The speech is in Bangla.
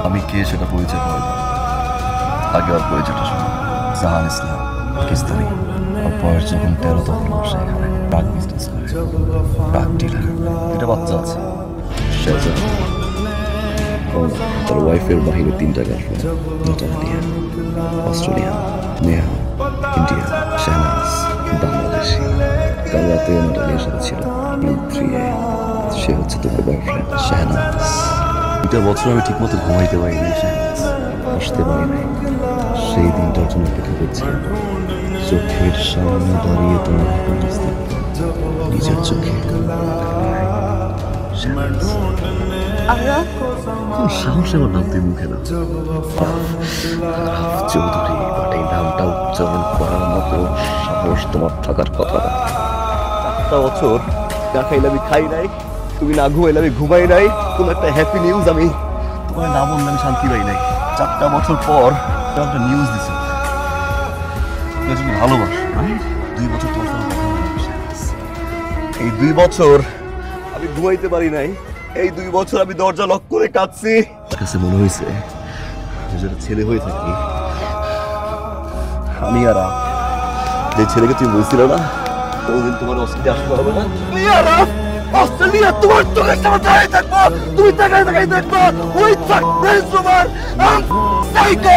আমি কে সেটা পরিচয় পাবো আগে ওর পরিচয়টা শোনো। জাহান ইসলাম পাকিস্তানি। ওর বয়স যখন 13 তখন বসে এখানে ড্রাগ বিজনেস করে, ড্রাগ ডিলার। দুটা বাচ্চা আছে। তার ওয়াইফের বাহিরে 3টা girlfriend. Natalia, Australian, Neha, India, Shahnaz, Bangladeshi. কাল রাতে নাটালিয়ার সাথে ছিল 3A। সে হচ্ছে তোমার বয়ফ্রেন্ড শাহনাজ। 2টা বছর আমি ঠিক মতো ঘুমাইতে পারিনি শাহনাজ, আসতে পারি নাই। সেই দিনটার জন্য অপেক্ষা করছি। চোখের সামনে দাঁড়িয়ে তোমার বুঝতে নিজের চোখে সাহস আমার নাম তুই মুখে না চৌধুরী, বাট এই নামটা উচ্চারণ করার মতো সাহস তোমার থাকার কথা না। 4টা বছর না খাইলে আমি খাই নাই, তুমি না ঘুমাইলে আমি ঘুমাই নাই। কোনো একটা হ্যাপি নিউজ আমি তোমার না বললে আমি শান্তি পাই নাই। 4টা বছর পর একটা নিউজ দিছে তুমি ভালোবাসো। 2 বছর তোমার সঙ্গে কথা বলছি। এই 2 বছর আমি ঘুমাইতে পারি নাই। এই 2 বছর আমি দরজা লক করে কাঁদছি। কাছে মনে হয়েছে যেটা ছেলে হয়ে থাকি আমি আর যে ছেলেকে তুমি বলছিলে না কোনদিন তোমার অস্ট্রেলিয়া আসতে হবে না, অস্ট্রেলিয়া তোমার চোখের সামনে দাঁড়িয়ে থাকবো, তুমি তাকাই তাকাই দেখবো ওই তোমার সাইকো